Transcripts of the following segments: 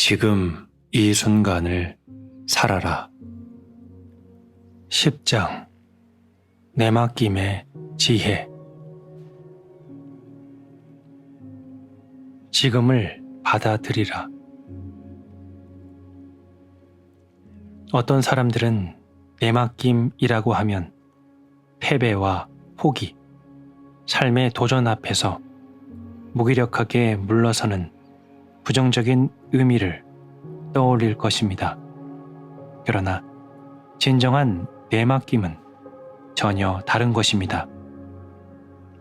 지금 이 순간을 살아라. 10장 내맡김의 지혜. 지금을 받아들이라. 어떤 사람들은 내맡김이라고 하면 패배와 포기, 삶의 도전 앞에서 무기력하게 물러서는 부정적인 의미를 떠올릴 것입니다. 그러나 진정한 내맡김은 전혀 다른 것입니다.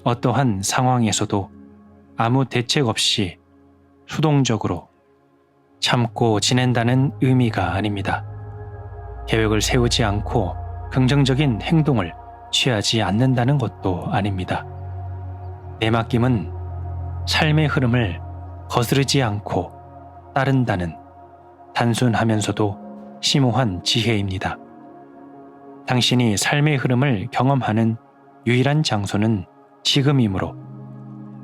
어떠한 상황에서도 아무 대책 없이 수동적으로 참고 지낸다는 의미가 아닙니다. 계획을 세우지 않고 긍정적인 행동을 취하지 않는다는 것도 아닙니다. 내맡김은 삶의 흐름을 거스르지 않고 따른다는 단순하면서도 심오한 지혜입니다. 당신이 삶의 흐름을 경험하는 유일한 장소는 지금이므로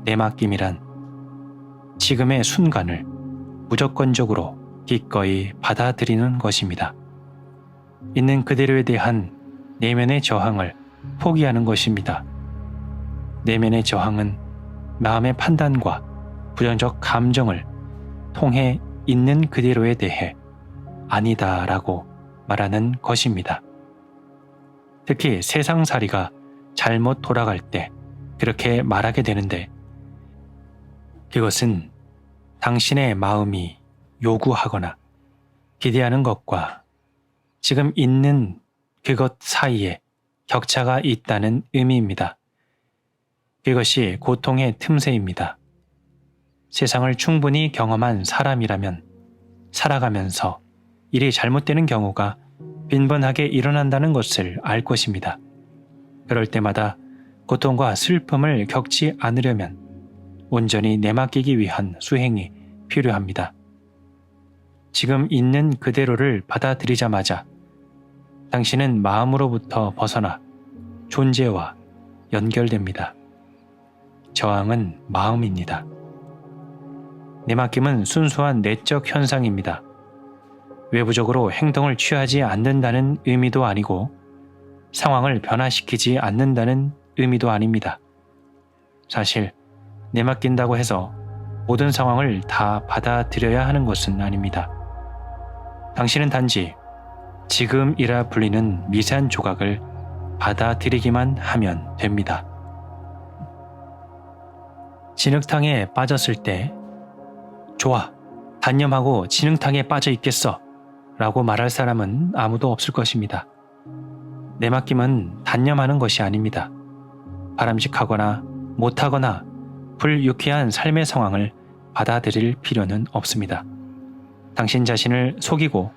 내맡김이란 지금의 순간을 무조건적으로 기꺼이 받아들이는 것입니다. 있는 그대로에 대한 내면의 저항을 포기하는 것입니다. 내면의 저항은 마음의 판단과 부정적 감정을 통해 있는 그대로에 대해 아니다라고 말하는 것입니다. 특히 세상살이가 잘못 돌아갈 때 그렇게 말하게 되는데, 그것은 당신의 마음이 요구하거나 기대하는 것과 지금 있는 그것 사이에 격차가 있다는 의미입니다. 그것이 고통의 틈새입니다. 세상을 충분히 경험한 사람이라면 살아가면서 일이 잘못되는 경우가 빈번하게 일어난다는 것을 알 것입니다. 그럴 때마다 고통과 슬픔을 겪지 않으려면 온전히 내맡기기 위한 수행이 필요합니다. 지금 있는 그대로를 받아들이자마자 당신은 마음으로부터 벗어나 존재와 연결됩니다. 저항은 마음입니다. 내맡김은 순수한 내적 현상입니다. 외부적으로 행동을 취하지 않는다는 의미도 아니고 상황을 변화시키지 않는다는 의미도 아닙니다. 사실 내맡긴다고 해서 모든 상황을 다 받아들여야 하는 것은 아닙니다. 당신은 단지 지금이라 불리는 미세한 조각을 받아들이기만 하면 됩니다. 진흙탕에 빠졌을 때 좋아, 단념하고 진흙탕에 빠져 있겠어 라고 말할 사람은 아무도 없을 것입니다. 내맡김은 단념하는 것이 아닙니다. 바람직하거나 못하거나 불유쾌한 삶의 상황을 받아들일 필요는 없습니다. 당신 자신을 속이고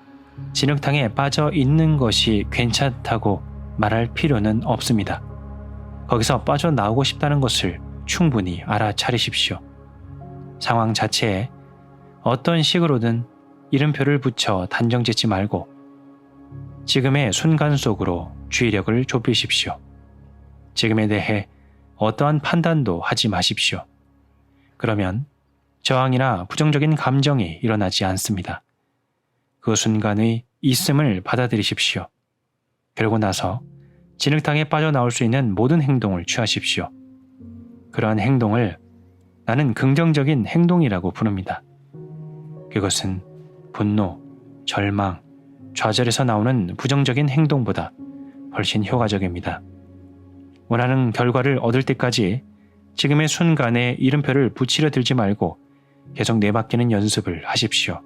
진흙탕에 빠져 있는 것이 괜찮다고 말할 필요는 없습니다. 거기서 빠져나오고 싶다는 것을 충분히 알아차리십시오. 상황 자체에 어떤 식으로든 이름표를 붙여 단정 짓지 말고 지금의 순간 속으로 주의력을 좁히십시오. 지금에 대해 어떠한 판단도 하지 마십시오. 그러면 저항이나 부정적인 감정이 일어나지 않습니다. 그 순간의 있음을 받아들이십시오. 그러고 나서 진흙탕에 빠져나올 수 있는 모든 행동을 취하십시오. 그러한 행동을 나는 긍정적인 행동이라고 부릅니다. 그것은 분노, 절망, 좌절에서 나오는 부정적인 행동보다 훨씬 효과적입니다. 원하는 결과를 얻을 때까지 지금의 순간에 이름표를 붙이려 들지 말고 계속 내맡기는 연습을 하십시오.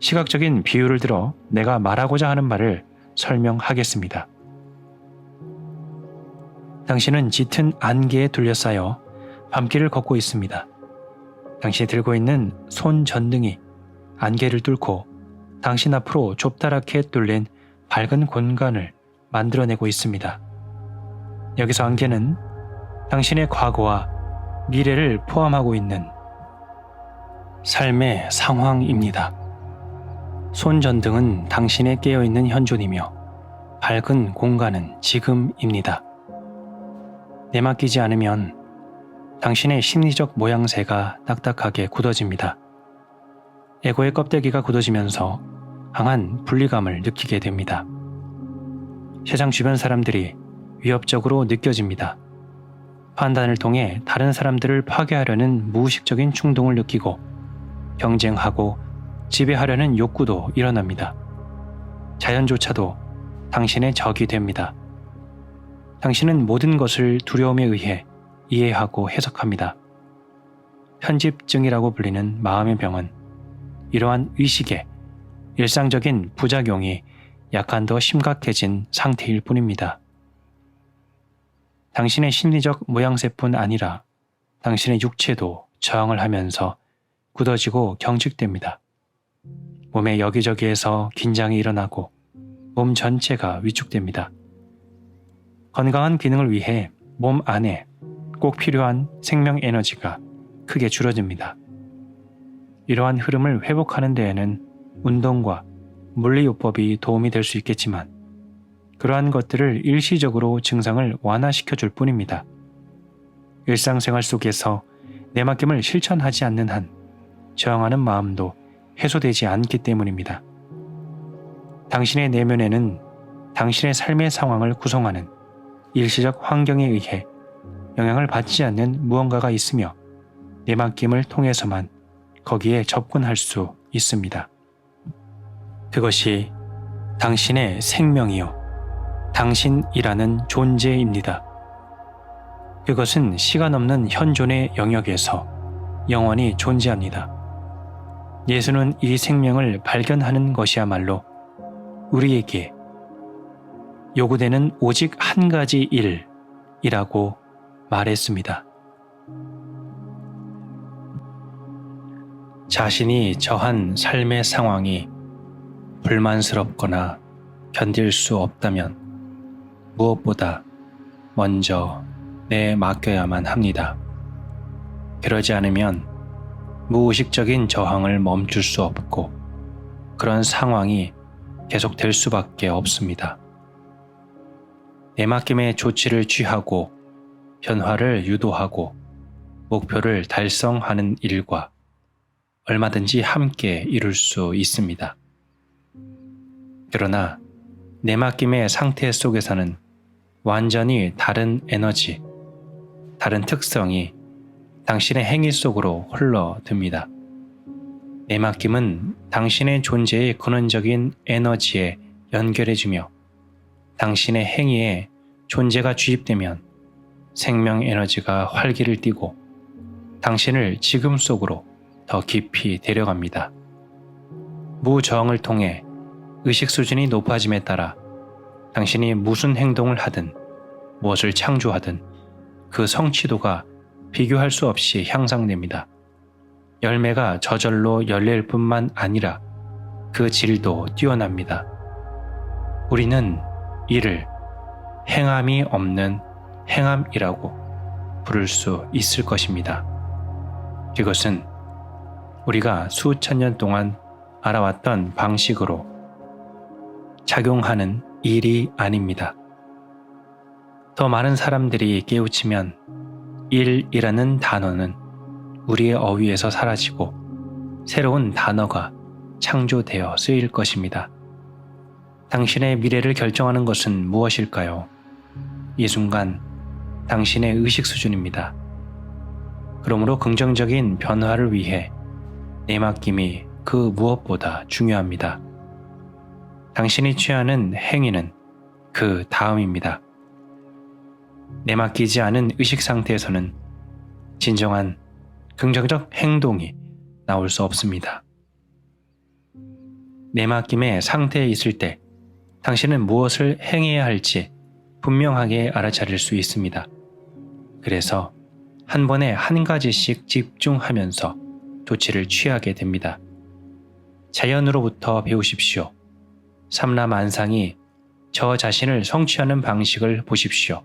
시각적인 비유를 들어 내가 말하고자 하는 말을 설명하겠습니다. 당신은 짙은 안개에 둘러싸여 밤길을 걷고 있습니다. 당신이 들고 있는 손전등이 안개를 뚫고 당신 앞으로 좁다랗게 뚫린 밝은 공간을 만들어내고 있습니다. 여기서 안개는 당신의 과거와 미래를 포함하고 있는 삶의 상황입니다. 손전등은 당신의 깨어있는 현존이며 밝은 공간은 지금입니다. 내맡기지 않으면 당신의 심리적 모양새가 딱딱하게 굳어집니다. 에고의 껍데기가 굳어지면서 강한 분리감을 느끼게 됩니다. 세상 주변 사람들이 위협적으로 느껴집니다. 판단을 통해 다른 사람들을 파괴하려는 무의식적인 충동을 느끼고 경쟁하고 지배하려는 욕구도 일어납니다. 자연조차도 당신의 적이 됩니다. 당신은 모든 것을 두려움에 의해 이해하고 해석합니다. 편집증이라고 불리는 마음의 병은 이러한 의식의 일상적인 부작용이 약간 더 심각해진 상태일 뿐입니다. 당신의 심리적 모양새뿐 아니라 당신의 육체도 저항을 하면서 굳어지고 경직됩니다. 몸의 여기저기에서 긴장이 일어나고 몸 전체가 위축됩니다. 건강한 기능을 위해 몸 안에 꼭 필요한 생명 에너지가 크게 줄어듭니다. 이러한 흐름을 회복하는 데에는 운동과 물리요법이 도움이 될 수 있겠지만 그러한 것들을 일시적으로 증상을 완화시켜 줄 뿐입니다. 일상생활 속에서 내맡김을 실천하지 않는 한 저항하는 마음도 해소되지 않기 때문입니다. 당신의 내면에는 당신의 삶의 상황을 구성하는 일시적 환경에 의해 영향을 받지 않는 무언가가 있으며 내맡김을 통해서만 거기에 접근할 수 있습니다. 그것이 당신의 생명이요, 당신이라는 존재입니다. 그것은 시간 없는 현존의 영역에서 영원히 존재합니다. 예수는 이 생명을 발견하는 것이야말로 우리에게 요구되는 오직 한 가지 일이라고 말했습니다. 자신이 처한 삶의 상황이 불만스럽거나 견딜 수 없다면 무엇보다 먼저 내맡겨야만 합니다. 그러지 않으면 무의식적인 저항을 멈출 수 없고 그런 상황이 계속될 수밖에 없습니다. 내맡김의 조치를 취하고 변화를 유도하고 목표를 달성하는 일과 얼마든지 함께 이룰 수 있습니다. 그러나 내맡김의 상태 속에서는 완전히 다른 에너지, 다른 특성이 당신의 행위 속으로 흘러듭니다. 내맡김은 당신의 존재의 근원적인 에너지에 연결해주며 당신의 행위에 존재가 주입되면 생명 에너지가 활기를 띠고 당신을 지금 속으로 더 깊이 데려갑니다. 무저항을 통해 의식 수준이 높아짐에 따라 당신이 무슨 행동을 하든 무엇을 창조하든 그 성취도가 비교할 수 없이 향상됩니다. 열매가 저절로 열릴 뿐만 아니라 그 질도 뛰어납니다. 우리는 이를 행함이 없는 행함이라고 부를 수 있을 것입니다. 그것은 우리가 수천 년 동안 알아왔던 방식으로 작용하는 일이 아닙니다. 더 많은 사람들이 깨우치면 일이라는 단어는 우리의 어휘에서 사라지고 새로운 단어가 창조되어 쓰일 것입니다. 당신의 미래를 결정하는 것은 무엇일까요? 이 순간 당신의 의식 수준입니다. 그러므로 긍정적인 변화를 위해 내맡김이 그 무엇보다 중요합니다. 당신이 취하는 행위는 그 다음입니다. 내맡기지 않은 의식 상태에서는 진정한 긍정적 행동이 나올 수 없습니다. 내맡김의 상태에 있을 때 당신은 무엇을 행해야 할지 분명하게 알아차릴 수 있습니다. 그래서 한 번에 한 가지씩 집중하면서 조치를 취하게 됩니다. 자연으로부터 배우십시오. 삼라만상이 저 자신을 성취하는 방식을 보십시오.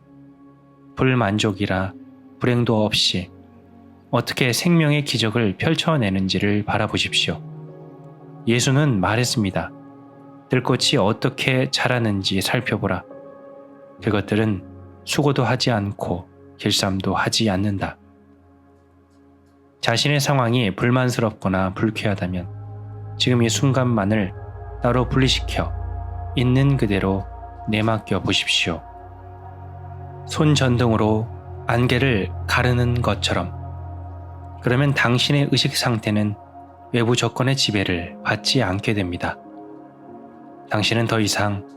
불만족이라 불행도 없이 어떻게 생명의 기적을 펼쳐내는지를 바라보십시오. 예수는 말했습니다. 들꽃이 어떻게 자라는지 살펴보라. 그것들은 수고도 하지 않고 길쌈도 하지 않는다. 자신의 상황이 불만스럽거나 불쾌하다면 지금 이 순간만을 따로 분리시켜 있는 그대로 내맡겨 보십시오. 손전등으로 안개를 가르는 것처럼. 그러면 당신의 의식 상태는 외부 조건의 지배를 받지 않게 됩니다. 당신은 더 이상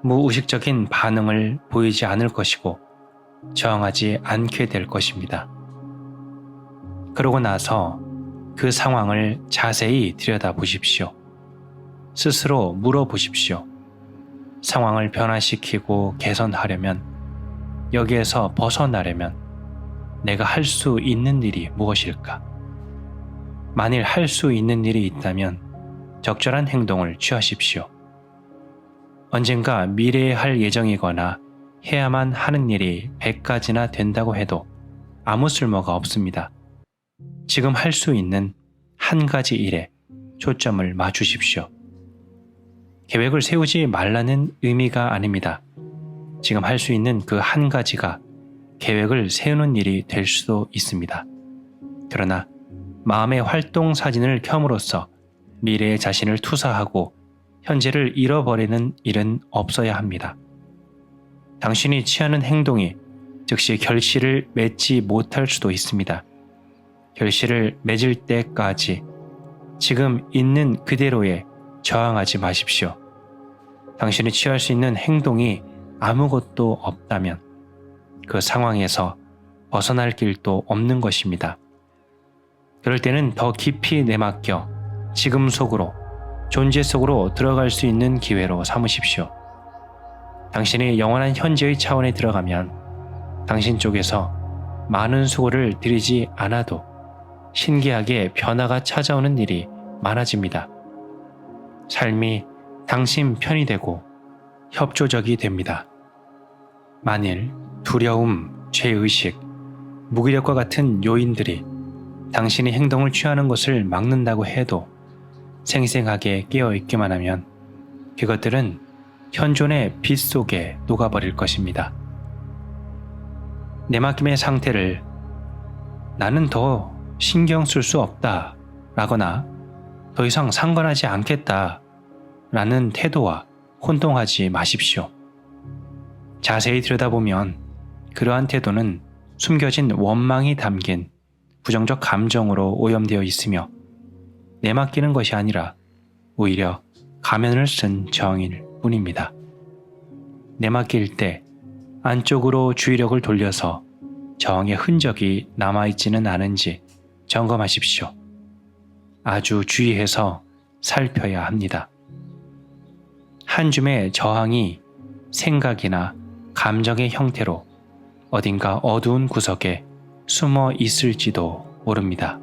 무의식적인 반응을 보이지 않을 것이고 저항하지 않게 될 것입니다. 그러고 나서 그 상황을 자세히 들여다보십시오. 스스로 물어보십시오. 상황을 변화시키고 개선하려면, 여기에서 벗어나려면 내가 할 수 있는 일이 무엇일까? 만일 할 수 있는 일이 있다면 적절한 행동을 취하십시오. 언젠가 미래에 할 예정이거나 해야만 하는 일이 100가지나 된다고 해도 아무 쓸모가 없습니다. 지금 할 수 있는 한 가지 일에 초점을 맞추십시오. 계획을 세우지 말라는 의미가 아닙니다. 지금 할 수 있는 그 한 가지가 계획을 세우는 일이 될 수도 있습니다. 그러나 마음의 활동 사진을 켬으로써 미래의 자신을 투사하고 현재를 잃어버리는 일은 없어야 합니다. 당신이 취하는 행동이 즉시 결실을 맺지 못할 수도 있습니다. 결실을 맺을 때까지 지금 있는 그대로에 저항하지 마십시오. 당신이 취할 수 있는 행동이 아무것도 없다면 그 상황에서 벗어날 길도 없는 것입니다. 그럴 때는 더 깊이 내맡겨 지금 속으로, 존재 속으로 들어갈 수 있는 기회로 삼으십시오. 당신이 영원한 현재의 차원에 들어가면 당신 쪽에서 많은 수고를 들이지 않아도 신기하게 변화가 찾아오는 일이 많아집니다. 삶이 당신 편이 되고 협조적이 됩니다. 만일 두려움, 죄의식, 무기력과 같은 요인들이 당신이 행동을 취하는 것을 막는다고 해도 생생하게 깨어있기만 하면 그것들은 현존의 빛 속에 녹아버릴 것입니다. 내맡김의 상태를 나는 더 신경 쓸 수 없다 라거나 더 이상 상관하지 않겠다 라는 태도와 혼동하지 마십시오. 자세히 들여다보면 그러한 태도는 숨겨진 원망이 담긴 부정적 감정으로 오염되어 있으며 내맡기는 것이 아니라 오히려 가면을 쓴 저항일 뿐입니다. 내맡길 때 안쪽으로 주의력을 돌려서 저항의 흔적이 남아있지는 않은지 점검하십시오. 아주 주의해서 살펴야 합니다. 한 줌의 저항이 생각이나 감정의 형태로 어딘가 어두운 구석에 숨어 있을지도 모릅니다.